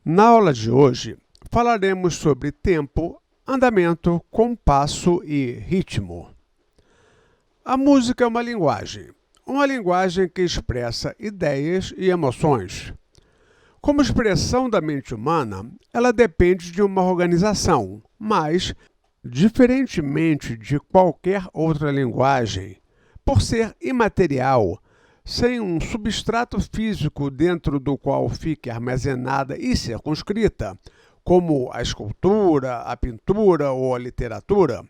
Na aula de hoje, falaremos sobre tempo, andamento, compasso e ritmo. A música é uma linguagem que expressa ideias e emoções. Como expressão da mente humana, ela depende de uma organização, mas, diferentemente de qualquer outra linguagem, por ser imaterial, sem um substrato físico dentro do qual fique armazenada e circunscrita, como a escultura, a pintura ou a literatura,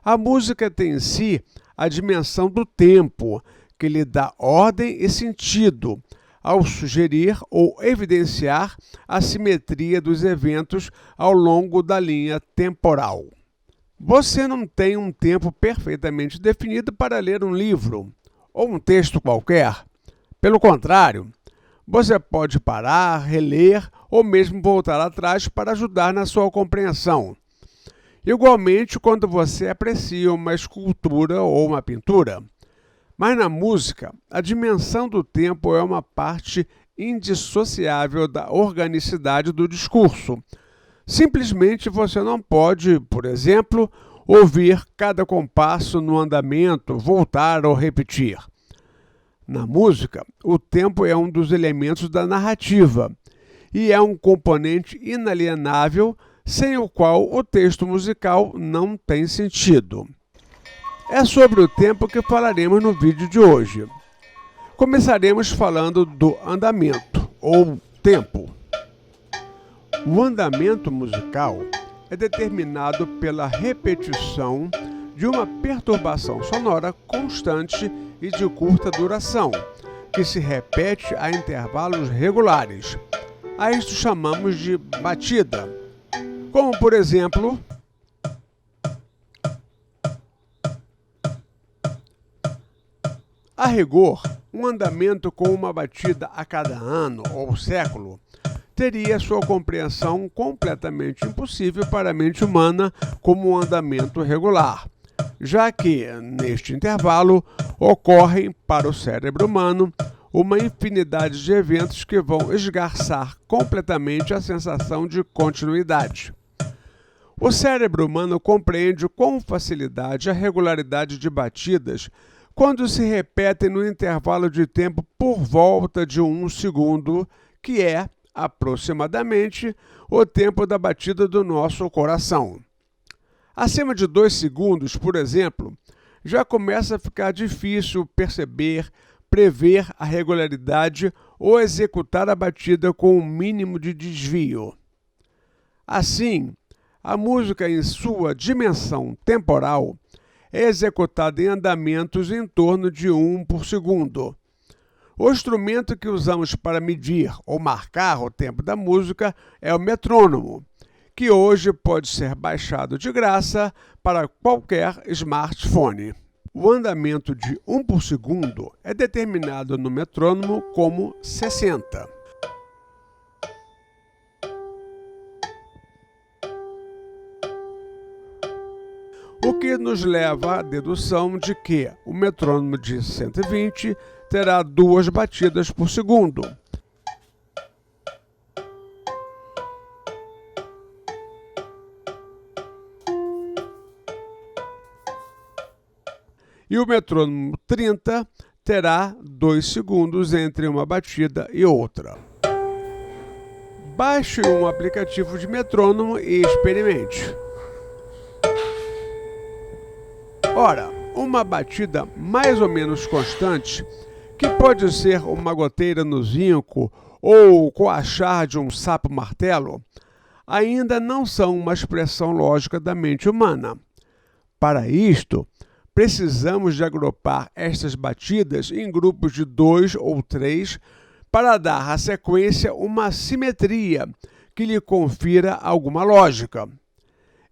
a música tem em si a dimensão do tempo, que lhe dá ordem e sentido, ao sugerir ou evidenciar a simetria dos eventos ao longo da linha temporal. Você não tem um tempo perfeitamente definido para ler um livro ou um texto qualquer. Pelo contrário, você pode parar, reler ou mesmo voltar atrás para ajudar na sua compreensão. Igualmente quando você aprecia uma escultura ou uma pintura. Mas na música, a dimensão do tempo é uma parte indissociável da organicidade do discurso. Simplesmente você não pode, por exemplo, ouvir cada compasso no andamento, voltar ou repetir. Na música, o tempo é um dos elementos da narrativa e é um componente inalienável sem o qual o texto musical não tem sentido. É sobre o tempo que falaremos no vídeo de hoje. Começaremos falando do andamento, ou tempo. O andamento musical é determinado pela repetição de uma perturbação sonora constante e de curta duração, que se repete a intervalos regulares. A isto chamamos de batida, como por exemplo, a rigor, um andamento com uma batida a cada ano ou século teria sua compreensão completamente impossível para a mente humana como um andamento regular, já que, neste intervalo, ocorrem para o cérebro humano uma infinidade de eventos que vão esgarçar completamente a sensação de continuidade. O cérebro humano compreende com facilidade a regularidade de batidas quando se repetem no intervalo de tempo por volta de 1 segundo, que é, aproximadamente, o tempo da batida do nosso coração. Acima de 2 segundos, por exemplo, já começa a ficar difícil perceber, prever a regularidade ou executar a batida com um mínimo de desvio. Assim, a música em sua dimensão temporal é executada em andamentos em torno de 1 por segundo. O instrumento que usamos para medir ou marcar o tempo da música é o metrônomo, que hoje pode ser baixado de graça para qualquer smartphone. O andamento de 1 por segundo é determinado no metrônomo como 60. O que nos leva à dedução de que o metrônomo de 120 terá 2 batidas por segundo. E o metrônomo 30 terá 2 segundos entre uma batida e outra. Baixe um aplicativo de metrônomo e experimente. Ora, uma batida mais ou menos constante, que pode ser uma goteira no zinco ou o coachar de um sapo-martelo, ainda não são uma expressão lógica da mente humana. Para isto, precisamos de agrupar estas batidas em grupos de 2 ou 3 para dar à sequência uma simetria que lhe confira alguma lógica.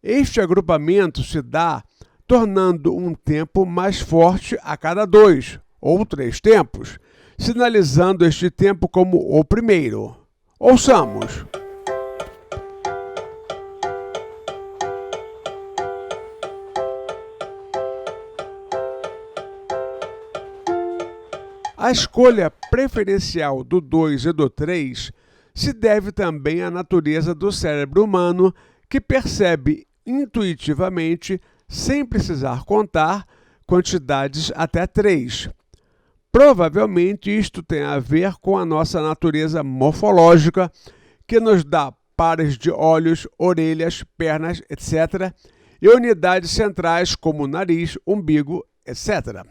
Este agrupamento se dá tornando um tempo mais forte a cada 2 ou 3 tempos, sinalizando este tempo como o primeiro. Ouçamos. A escolha preferencial do 2 e do 3 se deve também à natureza do cérebro humano, que percebe intuitivamente, sem precisar contar, quantidades até 3. Provavelmente isto tem a ver com a nossa natureza morfológica, que nos dá pares de olhos, orelhas, pernas, etc., e unidades centrais como nariz, umbigo, etc.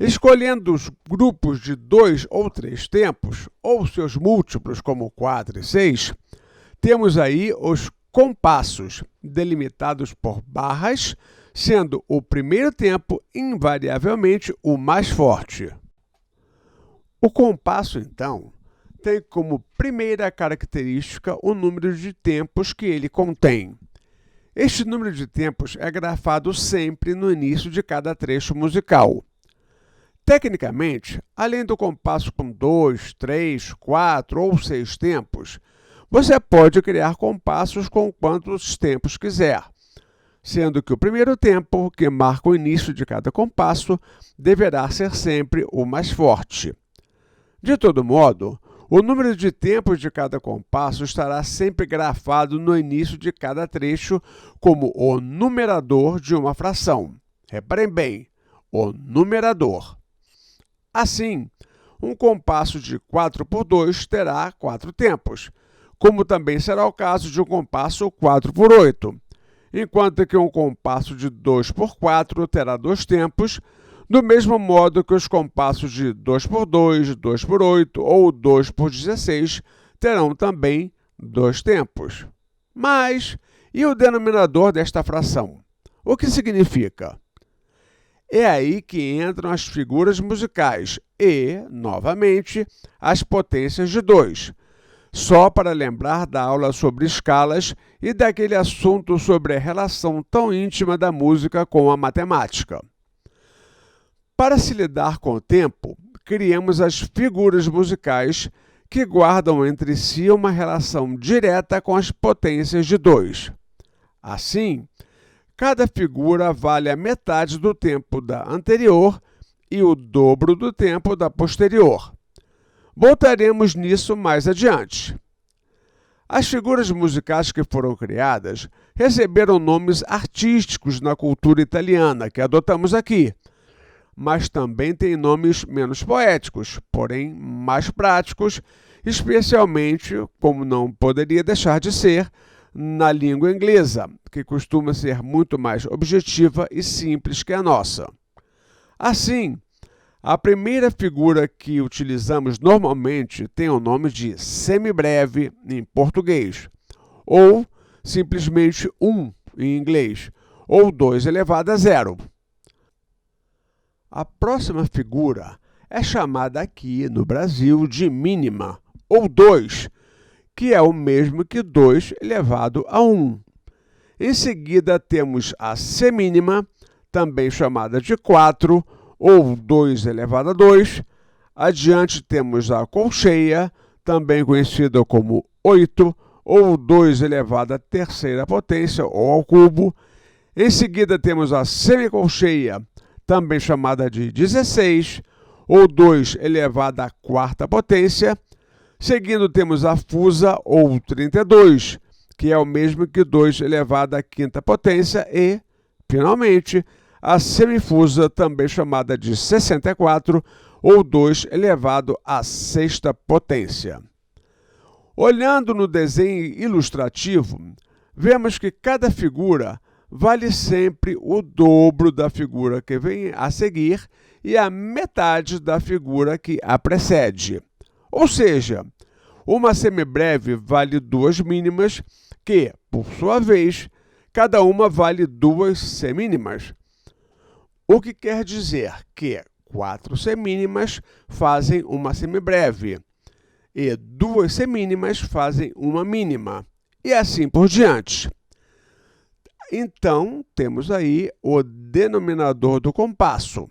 Escolhendo os grupos de 2 ou 3 tempos, ou seus múltiplos como 4 e 6, temos aí os compassos, delimitados por barras, sendo o primeiro tempo invariavelmente o mais forte. O compasso, então, tem como primeira característica o número de tempos que ele contém. Este número de tempos é grafado sempre no início de cada trecho musical. Tecnicamente, além do compasso com 2, 3, 4 ou 6 tempos, você pode criar compassos com quantos tempos quiser, sendo que o primeiro tempo, que marca o início de cada compasso, deverá ser sempre o mais forte. De todo modo, o número de tempos de cada compasso estará sempre grafado no início de cada trecho como o numerador de uma fração. Reparem bem, o numerador. Assim, um compasso de 4×2 terá 4 tempos, como também será o caso de um compasso 4×8, enquanto que um compasso de 2×4 terá 2 tempos, do mesmo modo que os compassos de 2×2, 2×8 ou 2×16 terão também 2 tempos. Mas, e o denominador desta fração? O que significa? É aí que entram as figuras musicais e, novamente, as potências de 2. Só para lembrar da aula sobre escalas e daquele assunto sobre a relação tão íntima da música com a matemática. Para se lidar com o tempo, criamos as figuras musicais que guardam entre si uma relação direta com as potências de 2. Assim, cada figura vale a metade do tempo da anterior e o dobro do tempo da posterior. Voltaremos nisso mais adiante. As figuras musicais que foram criadas receberam nomes artísticos na cultura italiana, que adotamos aqui, mas também têm nomes menos poéticos, porém mais práticos, especialmente, como não poderia deixar de ser, na língua inglesa, que costuma ser muito mais objetiva e simples que a nossa. Assim, a primeira figura que utilizamos normalmente tem o nome de semibreve em português, ou simplesmente 1 em inglês, ou 2 elevado a 0. A próxima figura é chamada aqui no Brasil de mínima, ou 2, que é o mesmo que 2 elevado a 1. Em seguida temos a semínima, também chamada de 4, ou 2 elevado a 2. Adiante temos a colcheia, também conhecida como 8, ou 2 elevado à terceira potência, ou ao cubo. Em seguida temos a semicolcheia, também chamada de 16, ou 2 elevado à quarta potência. Seguindo temos a fusa, ou 32, que é o mesmo que 2 elevado à quinta potência. E, finalmente, a semifusa, também chamada de 64, ou 2 elevado à sexta potência. Olhando no desenho ilustrativo, vemos que cada figura vale sempre o dobro da figura que vem a seguir e a metade da figura que a precede. Ou seja, uma semibreve vale 2 mínimas, que, por sua vez, cada uma vale 2 semínimas. O que quer dizer que 4 semínimas fazem uma semibreve, e 2 semínimas fazem uma mínima, e assim por diante. Então, temos aí o denominador do compasso.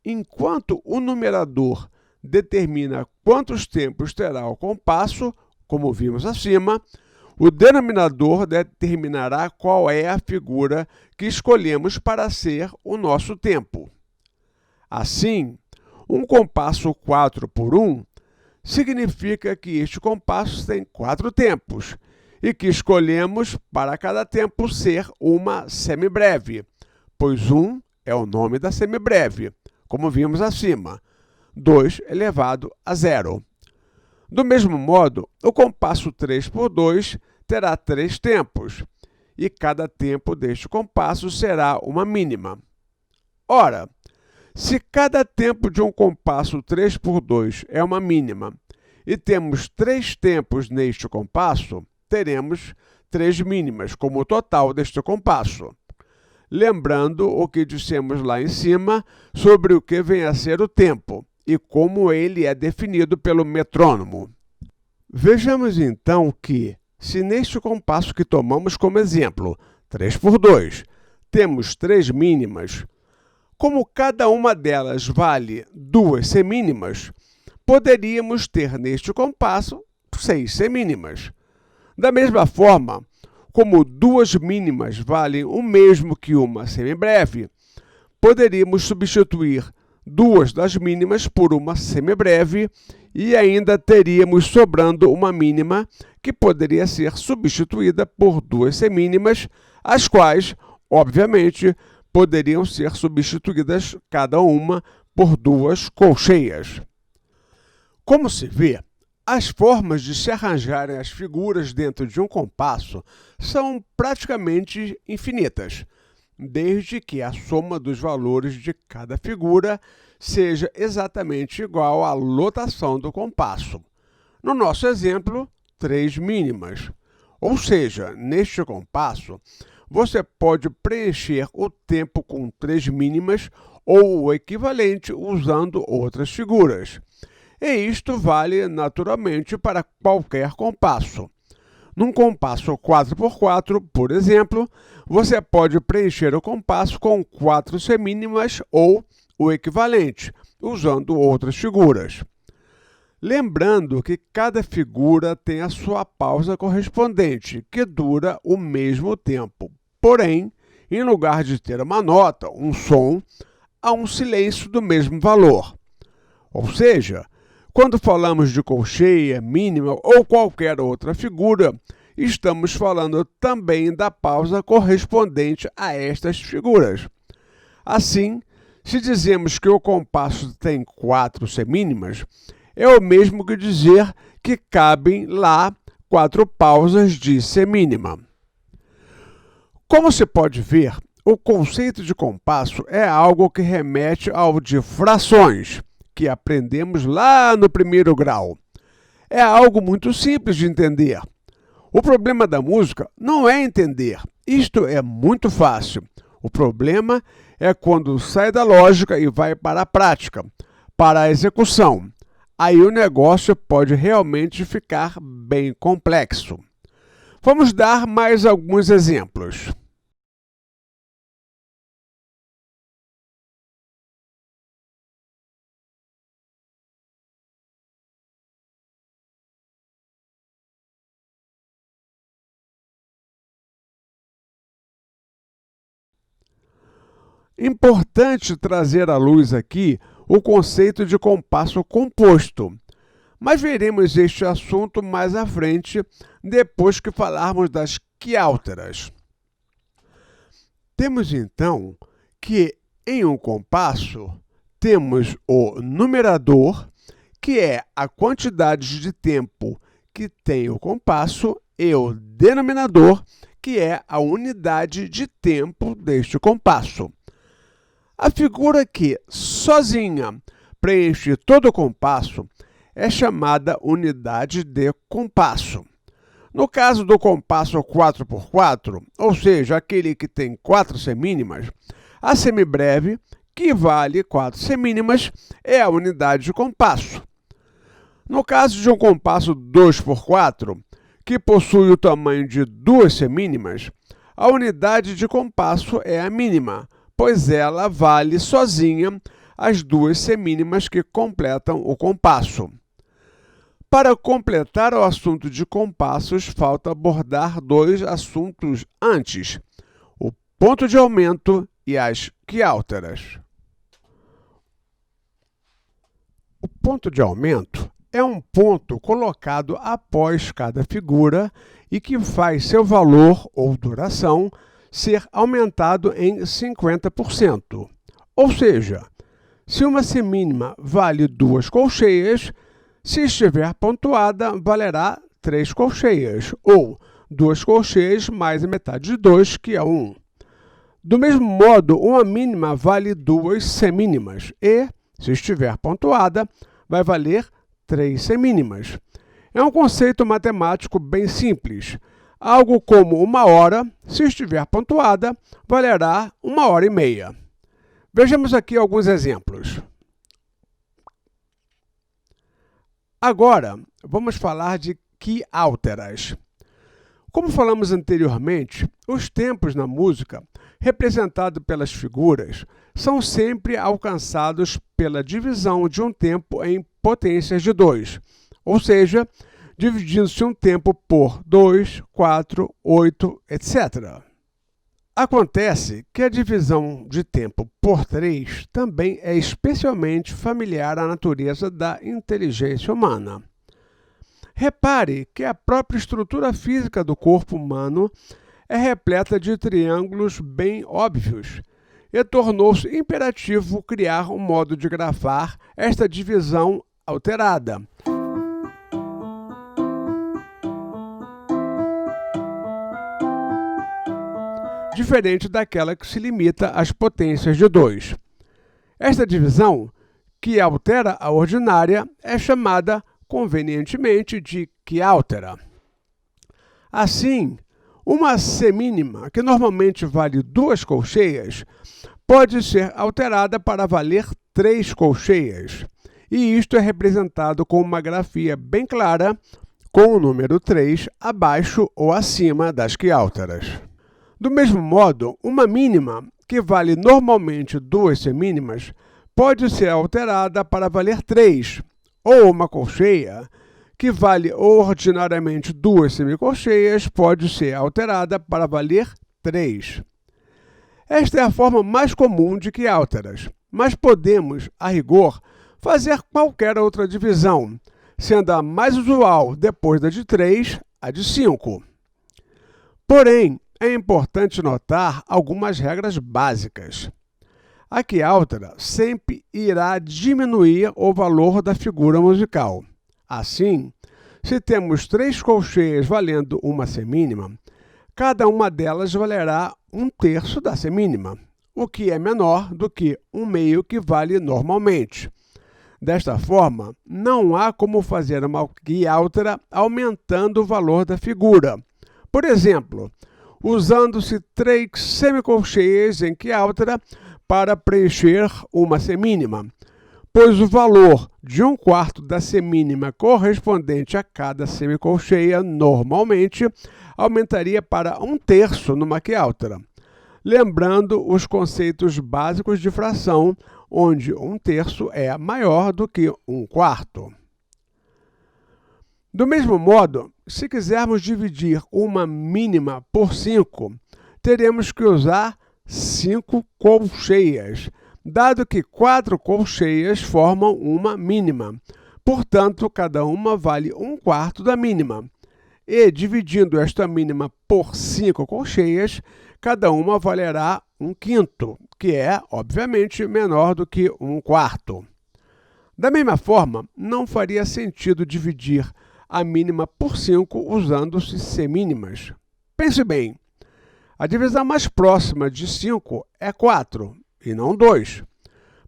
Enquanto o numerador determina quantos tempos terá o compasso, como vimos acima, o denominador determinará qual é a figura que escolhemos para ser o nosso tempo. Assim, Um compasso 4x1 significa que este compasso tem 4 tempos e que escolhemos para cada tempo ser uma semibreve, pois 1 é o nome da semibreve, como vimos acima, 2 elevado a 0. Do mesmo modo, o compasso 3x2 terá 3 tempos, e cada tempo deste compasso será uma mínima. Ora, se cada tempo de um compasso 3x2 é uma mínima e temos 3 tempos neste compasso, teremos 3 mínimas como o total deste compasso. Lembrando o que dissemos lá em cima sobre o que vem a ser o tempo e como ele é definido pelo metrônomo. Vejamos então que, se neste compasso que tomamos como exemplo, 3x2, temos 3 mínimas, como cada uma delas vale 2 semínimas, poderíamos ter neste compasso 6 semínimas. Da mesma forma, como 2 mínimas valem o mesmo que uma semibreve, poderíamos substituir 2 das mínimas por uma semibreve e ainda teríamos sobrando uma mínima que poderia ser substituída por 2 semínimas, as quais, obviamente, poderiam ser substituídas cada uma por 2 colcheias. Como se vê, as formas de se arranjarem as figuras dentro de um compasso são praticamente infinitas, desde que a soma dos valores de cada figura seja exatamente igual à lotação do compasso. No nosso exemplo, 3 mínimas. Ou seja, neste compasso, você pode preencher o tempo com 3 mínimas ou o equivalente usando outras figuras. E isto vale naturalmente para qualquer compasso. Num compasso 4x4, por exemplo, você pode preencher o compasso com 4 semínimas ou o equivalente, usando outras figuras. Lembrando que cada figura tem a sua pausa correspondente, que dura o mesmo tempo. Porém, em lugar de ter uma nota, um som, há um silêncio do mesmo valor. Ou seja, quando falamos de colcheia, mínima ou qualquer outra figura, estamos falando também da pausa correspondente a estas figuras. Assim, se dizemos que o compasso tem 4 semínimas, é o mesmo que dizer que cabem lá 4 pausas de semínima. Como se pode ver, o conceito de compasso é algo que remete ao de frações, que aprendemos lá no primeiro grau. É algo muito simples de entender. O problema da música não é entender. Isto é muito fácil. O problema é quando sai da lógica e vai para a prática, para a execução. Aí o negócio pode realmente ficar bem complexo. Vamos dar mais alguns exemplos. Importante trazer à luz aqui o conceito de compasso composto, mas veremos este assunto mais à frente, depois que falarmos das quiálteras. Temos então que em um compasso temos o numerador, que é a quantidade de tempo que tem o compasso, e o denominador, que é a unidade de tempo deste compasso. A figura que, sozinha, preenche todo o compasso é chamada unidade de compasso. No caso do compasso 4x4, ou seja, aquele que tem 4 semínimas, a semibreve, que vale 4 semínimas, é a unidade de compasso. No caso de um compasso 2x4, que possui o tamanho de 2 semínimas, a unidade de compasso é a mínima, pois ela vale sozinha as 2 semínimas que completam o compasso. Para completar o assunto de compassos, falta abordar 2 assuntos antes: o ponto de aumento e as quiálteras. ponto de aumento é um ponto colocado após cada figura e que faz seu valor ou duração ser aumentado em 50%. Ou seja, se uma semínima vale 2 colcheias, se estiver pontuada, valerá 3 colcheias, ou 2 colcheias mais a metade de 2, que é 1. Do mesmo modo, uma mínima vale 2 semínimas e, se estiver pontuada, vai valer 3 semínimas. É um conceito matemático bem simples. Algo como 1 hora, se estiver pontuada, valerá 1h30. Vejamos aqui alguns exemplos. Agora, vamos falar de quiálteras. Como falamos anteriormente, os tempos na música, representados pelas figuras, são sempre alcançados pela divisão de um tempo em potências de 2, ou seja, dividindo-se um tempo por 2, 4, 8, etc. Acontece que a divisão de tempo por 3 também é especialmente familiar à natureza da inteligência humana. Repare que a própria estrutura física do corpo humano é repleta de triângulos bem óbvios, e tornou-se imperativo criar um modo de grafar esta divisão alterada. Diferente daquela que se limita às potências de 2. Esta divisão, que altera a ordinária, é chamada convenientemente de quiáltera. Assim, uma semínima, que normalmente vale 2 colcheias, pode ser alterada para valer 3 colcheias, e isto é representado com uma grafia bem clara, com o número 3 abaixo ou acima das quiálteras. Do mesmo modo, uma mínima, que vale normalmente 2 semínimas, pode ser alterada para valer 3, ou uma colcheia, que vale ordinariamente 2 semicolcheias, pode ser alterada para valer 3. Esta é a forma mais comum de quiálteras, mas podemos, a rigor, fazer qualquer outra divisão, sendo a mais usual, depois da de 3, a de 5. Porém, é importante notar algumas regras básicas. A quiáltera sempre irá diminuir o valor da figura musical. Assim, se temos 3 colcheias valendo uma semínima, cada uma delas valerá 1/3 da semínima, o que é menor do que 1/2 que vale normalmente. Desta forma, não há como fazer uma quiáltera aumentando o valor da figura. Por exemplo, usando-se 3 semicolcheias em quiáltera para preencher uma semínima, pois o valor de 1/4 da semínima correspondente a cada semicolcheia normalmente aumentaria para 1/3 numa quiáltera, lembrando os conceitos básicos de fração, onde 1/3 é maior do que 1/4. Do mesmo modo, se quisermos dividir uma mínima por 5, teremos que usar 5 colcheias, dado que 4 colcheias formam uma mínima. Portanto, cada uma vale 1/4 da mínima. E, dividindo esta mínima por 5 colcheias, cada uma valerá 1/5, que é, obviamente, menor do que 1/4. Da mesma forma, não faria sentido dividir a mínima por 5 usando-se semínimas. Pense bem, a divisão mais próxima de 5 é 4, e não 2.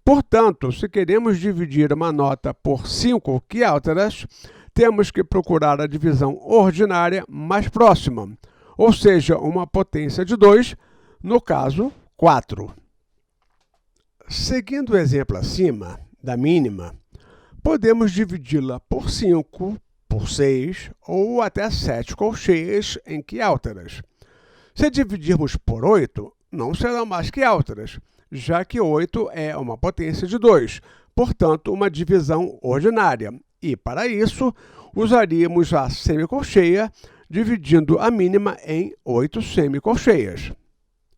Portanto, se queremos dividir uma nota por 5 quiálteras, temos que procurar a divisão ordinária mais próxima, ou seja, uma potência de 2, no caso, 4. Seguindo o exemplo acima, da mínima, podemos dividi-la por 5, por 6 ou até 7 colcheias em quiálteras. Se dividirmos por 8, não serão mais quiálteras, já que 8 é uma potência de 2, portanto, uma divisão ordinária. E, para isso, usaríamos a semicolcheia, dividindo a mínima em 8 semicolcheias.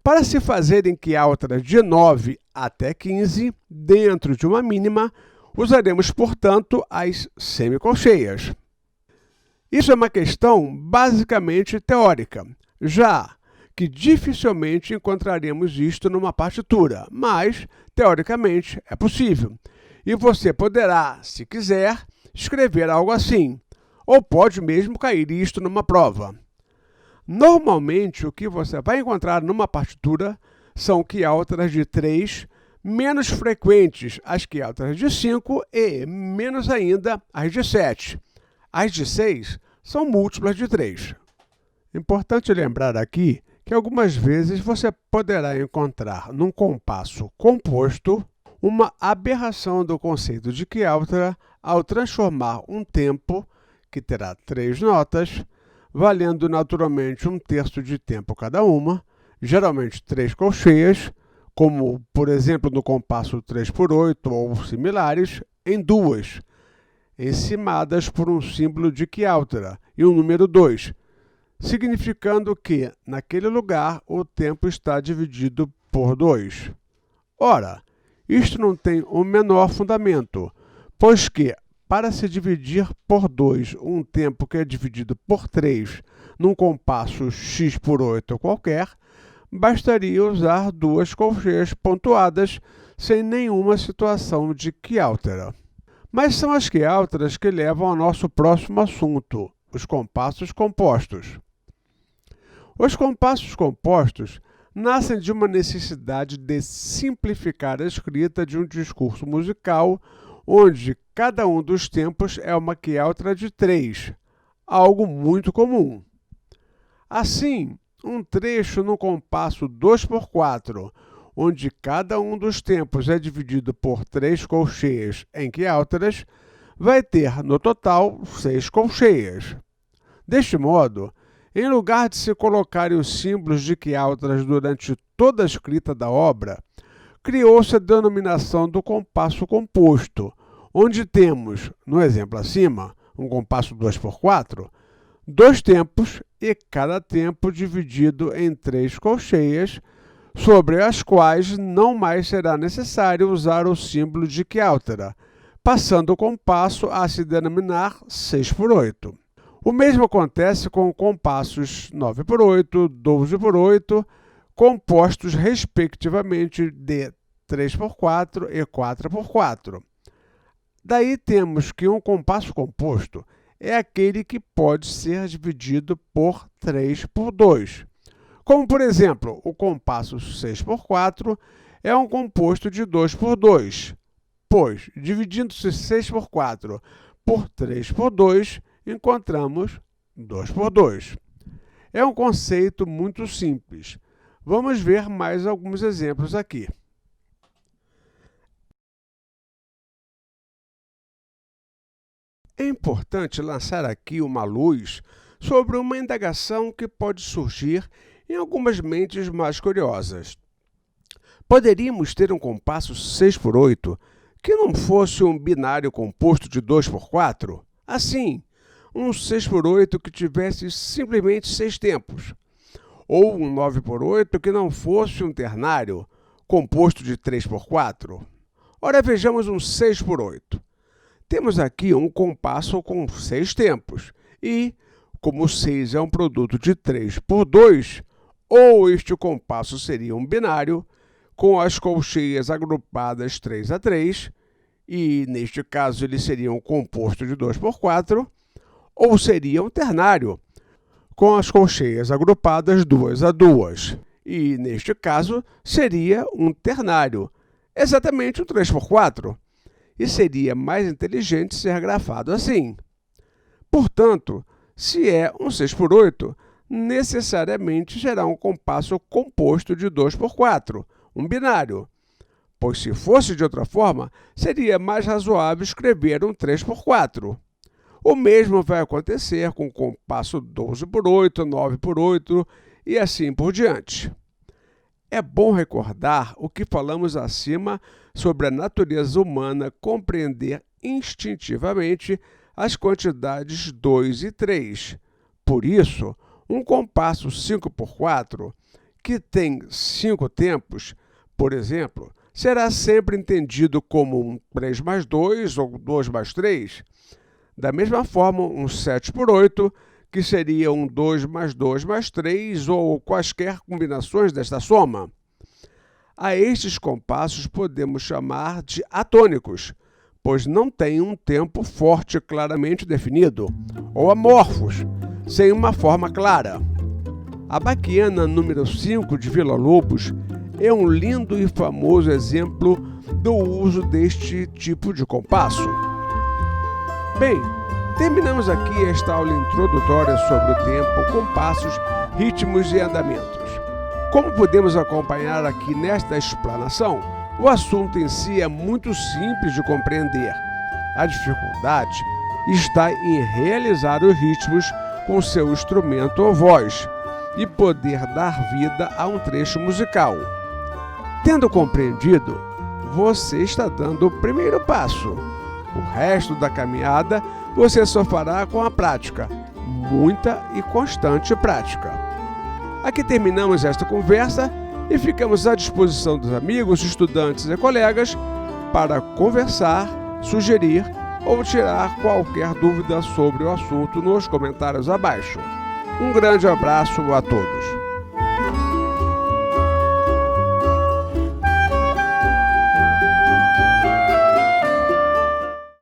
Para se fazerem quiálteras de 9 até 15, dentro de uma mínima, Usaremos, portanto, as semicolcheias. Isso é uma questão basicamente teórica, já que dificilmente encontraremos isto numa partitura, mas, teoricamente, é possível. E você poderá, se quiser, escrever algo assim, ou pode mesmo cair isto numa prova. Normalmente, o que você vai encontrar numa partitura são quiáltaras de 3, menos frequentes as quiáltaras de 5 e, menos ainda, as de 7. As de 6 são múltiplas de 3. Importante lembrar aqui que algumas vezes você poderá encontrar num compasso composto uma aberração do conceito de quiáltara ao transformar um tempo, que terá 3 notas, valendo naturalmente 1/3 de tempo cada uma, geralmente 3 colcheias, como, por exemplo, no compasso 3/8 ou similares, em 2, encimadas por um símbolo de quiáltara e um número 2, significando que, naquele lugar, o tempo está dividido por 2. Ora, isto não tem o menor fundamento, pois que, para se dividir por 2 um tempo que é dividido por 3 num compasso x/8 qualquer, bastaria usar 2 colcheias pontuadas sem nenhuma situação de quiáltara. Mas são as quiáltaras que levam ao nosso próximo assunto, os compassos compostos. Os compassos compostos nascem de uma necessidade de simplificar a escrita de um discurso musical, onde cada um dos tempos é uma quiáltara de 3, algo muito comum. Assim, um trecho no compasso 2/4, onde cada um dos tempos é dividido por 3 colcheias em quiáltaras, vai ter, no total, 6 colcheias. Deste modo, em lugar de se colocarem os símbolos de quiáltaras durante toda a escrita da obra, criou-se a denominação do compasso composto, onde temos, no exemplo acima, um compasso 2/4, 2 tempos e cada tempo dividido em 3 colcheias, sobre as quais não mais será necessário usar o símbolo de quiáltara, passando o compasso a se denominar 6/8. O mesmo acontece com compassos 9/8, 12/8, compostos respectivamente de 3/4 e 4/4. Daí temos que um compasso composto é aquele que pode ser dividido por 3/2. Como, por exemplo, o compasso 6/4 é um composto de 2/2, pois, dividindo-se 6/4 por 3/2, encontramos 2/2. É um conceito muito simples. Vamos ver mais alguns exemplos aqui. É importante lançar aqui uma luz sobre uma indagação que pode surgir em algumas mentes mais curiosas. Poderíamos ter um compasso 6/8 que não fosse um binário composto de 2/4? Assim, um 6/8 que tivesse simplesmente 6 tempos, ou um 9/8 que não fosse um ternário composto de 3/4. Ora, vejamos um 6/8. Temos aqui um compasso com 6 tempos e, como 6 é um produto de 3/2, ou este compasso seria um binário, com as colcheias agrupadas 3/3, e neste caso ele seria um composto de 2/4, ou seria um ternário, com as colcheias agrupadas 2/2, e neste caso seria um ternário, exatamente um 3/4, e seria mais inteligente ser grafado assim. Portanto, se é um 6/8, necessariamente será um compasso composto de 2/4, um binário, pois se fosse de outra forma, seria mais razoável escrever um 3/4. O mesmo vai acontecer com o compasso 12/8, 9/8 e assim por diante. É bom recordar o que falamos acima sobre a natureza humana compreender instintivamente as quantidades 2 e 3. Por isso, um compasso 5/4, que tem 5 tempos, por exemplo, será sempre entendido como um 3 mais 2 ou 2 mais 3. Da mesma forma, um 7 por 8, que seria um 2 mais 2 mais 3 ou quaisquer combinações desta soma. A estes compassos podemos chamar de atônicos, pois não têm um tempo forte claramente definido, ou amorfos, sem uma forma clara. A baquiana número 5 de Villa-Lobos é um lindo e famoso exemplo do uso deste tipo de compasso. Bem, terminamos aqui esta aula introdutória sobre o tempo, compassos, ritmos e andamentos. Como podemos acompanhar aqui nesta explanação, o assunto em si é muito simples de compreender. A dificuldade está em realizar os ritmos com seu instrumento ou voz e poder dar vida a um trecho musical. Tendo compreendido, você está dando o primeiro passo. O resto da caminhada você só fará com a prática, muita e constante prática. Aqui terminamos esta conversa e ficamos à disposição dos amigos, estudantes e colegas para conversar, sugerir ou tirar qualquer dúvida sobre o assunto nos comentários abaixo. Um grande abraço a todos.